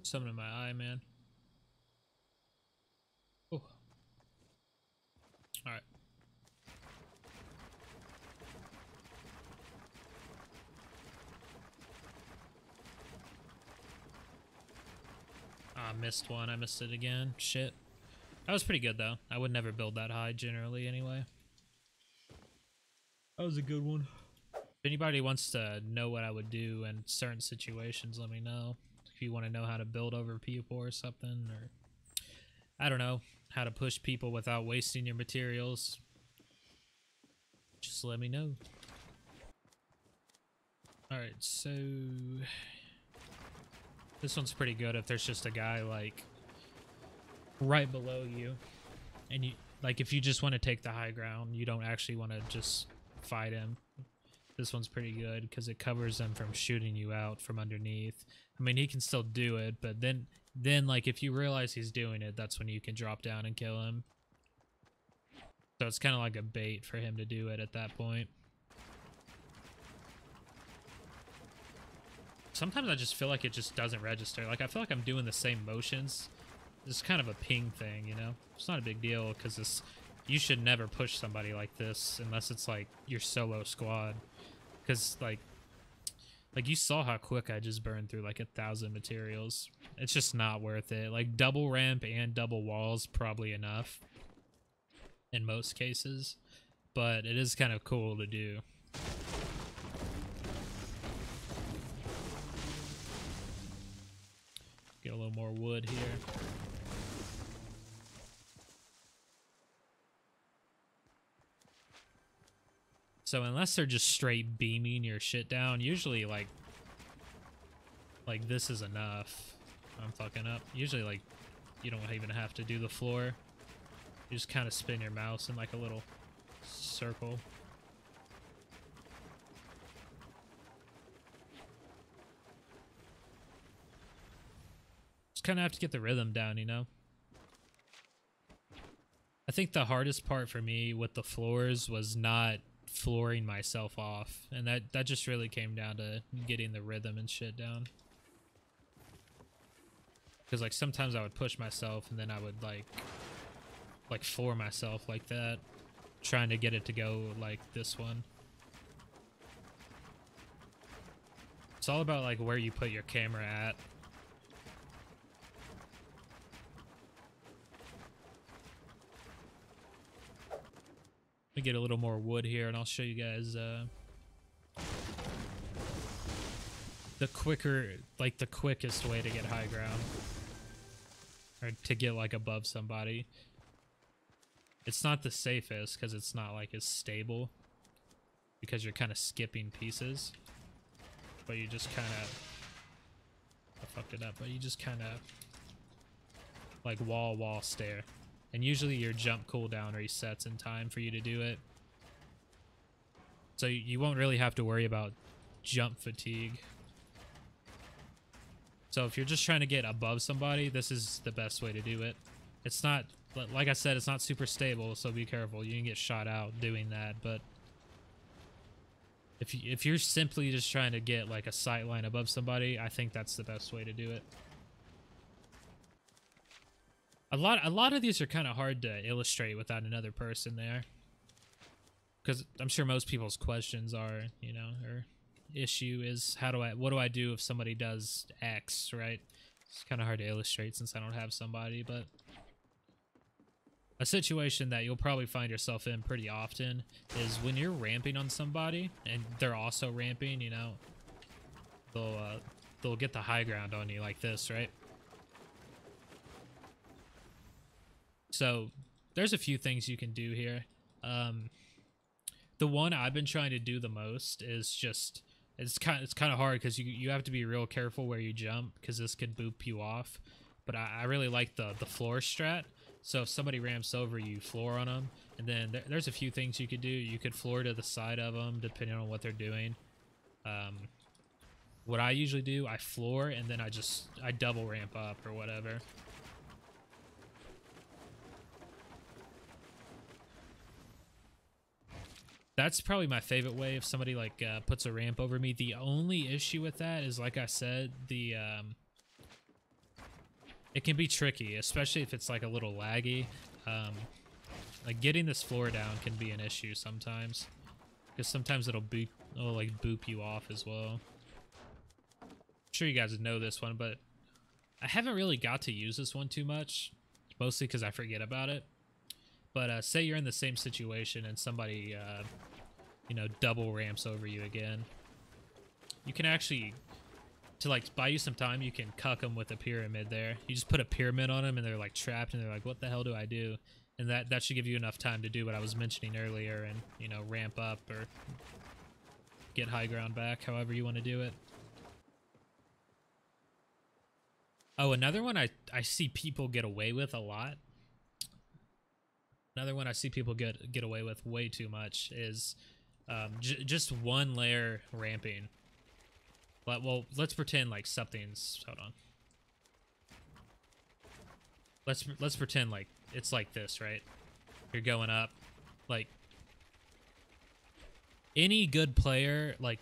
Something in my eye, man. Oh. Alright. Ah, missed one. I missed it again. Shit. That was pretty good, though. I would never build that high, generally, anyway. That was a good one. If anybody wants to know what I would do in certain situations, let me know. If you want to know how to build over people or something, or I don't know, how to push people without wasting your materials, just let me know. Alright, so this one's pretty good if there's just a guy like right below you, and you like if you just want to take the high ground, you don't actually want to just fight him. This one's pretty good because it covers him from shooting you out from underneath. I mean, he can still do it, but then like if you realize he's doing it, that's when you can drop down and kill him. So it's kind of like a bait for him to do it at that point. Sometimes I just feel like it just doesn't register. Like I feel like I'm doing the same motions. It's kind of a ping thing, you know? It's not a big deal because you should never push somebody like this unless it's like your solo squad. Because like you saw how quick I just burned through like 1,000 materials. It's just not worth it. Like double ramp and double walls probably enough in most cases, but it is kind of cool to do. Get a little more wood here. So unless they're just straight beaming your shit down, usually like this is enough. I'm fucking up. Usually like you don't even have to do the floor. You just kind of spin your mouse in like a little circle. Just kind of have to get the rhythm down, you know? I think the hardest part for me with the floors was not flooring myself off, and that just really came down to getting the rhythm and shit down. Because like sometimes I would push myself and then I would like floor myself like that, trying to get it to go like this one. It's all about like where you put your camera at. Let me get a little more wood here and I'll show you guys the quickest way to get high ground, or to get like above somebody. It's not the safest because it's not like as stable, because you're kind of skipping pieces, but you just kind of, I fucked it up, but you just kind of like wall stare, and usually your jump cooldown resets in time for you to do it, so you won't really have to worry about jump fatigue. So if you're just trying to get above somebody, this is the best way to do it. It's not, like I said, it's not super stable, so be careful. You can get shot out doing that, but if you're simply just trying to get like a sight line above somebody, I think that's the best way to do it. A lot of these are kind of hard to illustrate without another person there, because I'm sure most people's questions are, you know, or issue is what do I do if somebody does X, right? It's kind of hard to illustrate since I don't have somebody, but a situation that you'll probably find yourself in pretty often is when you're ramping on somebody and they're also ramping, you know, they'll get the high ground on you like this, right? So there's a few things you can do here. The one I've been trying to do the most is just, it's kind of hard because you have to be real careful where you jump, because this could boop you off. But I really like the floor strat. So if somebody ramps over you, floor on them, and then there's a few things you could do. You could floor to the side of them depending on what they're doing. What I usually do, I floor and then I double ramp up or whatever. That's probably my favorite way if somebody like puts a ramp over me. The only issue with that is, like I said, it can be tricky, especially if it's like a little laggy. Like getting this floor down can be an issue sometimes, because sometimes it'll like boop you off as well. I'm sure you guys know this one, but I haven't really got to use this one too much, mostly because I forget about it. But say you're in the same situation and somebody, you know, double ramps over you again. You can actually, to like buy you some time, you can cuck them with a pyramid there. You just put a pyramid on them and they're like trapped and they're like, what the hell do I do? And that should give you enough time to do what I was mentioning earlier and, you know, ramp up or get high ground back, however you want to do it. Oh, another one I see people get away with a lot. Another one I see people get away with way too much is just one layer ramping. But, well, let's pretend like something's... Hold on. Let's pretend like it's like this, right? You're going up. Like, any good player, like,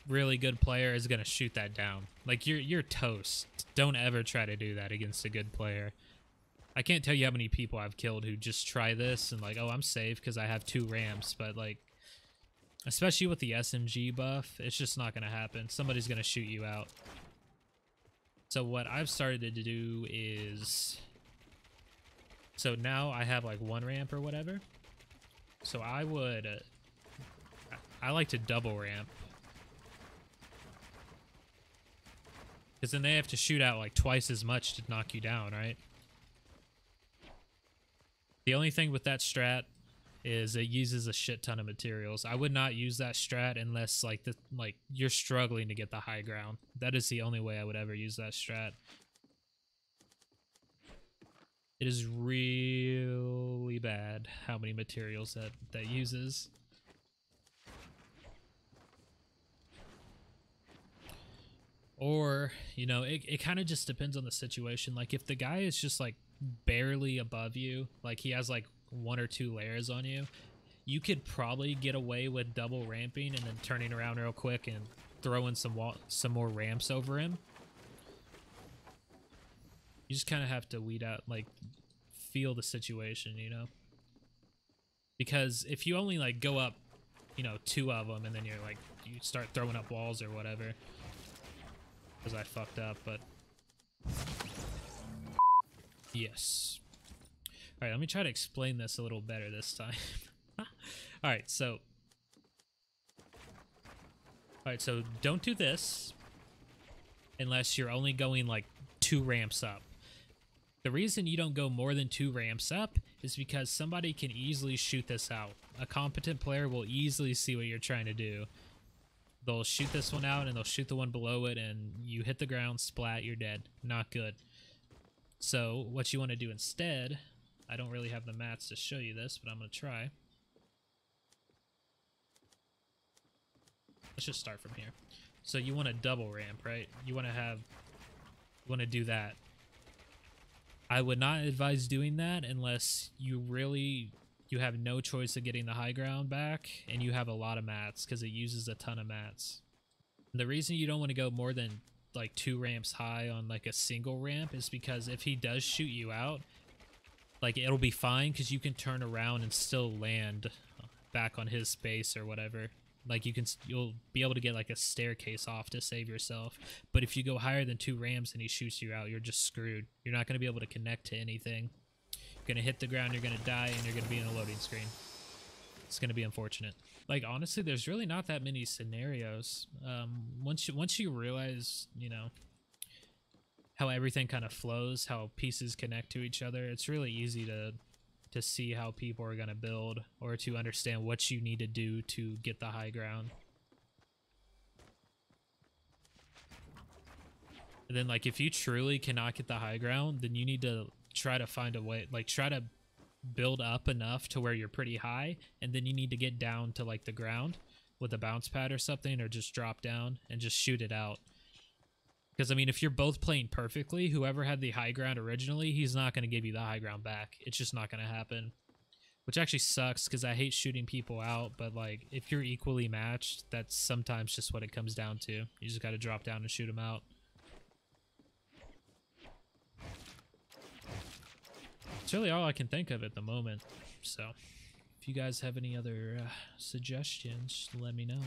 really good player is going to shoot that down. Like, you're toast. Don't ever try to do that against a good player. I can't tell you how many people I've killed who just try this and like, oh, I'm safe because I have 2 ramps, but like, especially with the SMG buff, it's just not going to happen. Somebody's going to shoot you out. So what I've started to do is... So now I have like 1 ramp or whatever. So I would... I like to double ramp. Because then they have to shoot out like twice as much to knock you down, right? The only thing with that strat is it uses a shit ton of materials. I would not use that strat unless like you're struggling to get the high ground. That is the only way I would ever use that strat. It is really bad how many materials that uses. Or, you know, it kind of just depends on the situation. Like if the guy is just like barely above you, like he has like 1 or 2 layers on you, you could probably get away with double ramping and then turning around real quick and throwing some more ramps over him. You just kind of have to weed out, like, feel the situation, you know? Because if you only like go up, you know, 2 of them and then you're like, you start throwing up walls or whatever, because I fucked up, but yes. All right, let me try to explain this a little better this time. All right, so don't do this unless you're only going like 2 ramps up. The reason you don't go more than 2 ramps up is because somebody can easily shoot this out. A competent player will easily see what you're trying to do. They'll shoot this one out and they'll shoot the one below it and you hit the ground, splat, you're dead. Not good. So what you want to do instead, I don't really have the mats to show you this, but I'm going to try. Let's just start from here. So you want a double ramp, right? You want to do that. I would not advise doing that unless you have no choice of getting the high ground back and you have a lot of mats, because it uses a ton of mats. And the reason you don't want to go more than like 2 ramps high on like a single ramp is because if he does shoot you out, like it'll be fine because you can turn around and still land back on his space or whatever. Like you'll be able to get like a staircase off to save yourself. But if you go higher than 2 ramps and he shoots you out, you're just screwed. You're not going to be able to connect to anything. You're going to hit the ground, you're going to die, and you're going to be in a loading screen. It's going to be unfortunate. Like, honestly, there's really not that many scenarios. Once you realize, you know, how everything kind of flows, how pieces connect to each other, it's really easy to see how people are going to build or to understand what you need to do to get the high ground. And then, like, if you truly cannot get the high ground, then you need to try to find a way, like, try to build up enough to where you're pretty high, and then you need to get down to, like, the ground with a bounce pad or something, or just drop down and just shoot it out. Because, I mean, if you're both playing perfectly, whoever had the high ground originally, he's not going to give you the high ground back. It's just not going to happen. Which actually sucks, because I hate shooting people out, but, like, if you're equally matched, that's sometimes just what it comes down to. You just got to drop down and shoot them out. really all I can think of at the moment. So if you guys have any other suggestions, let me know.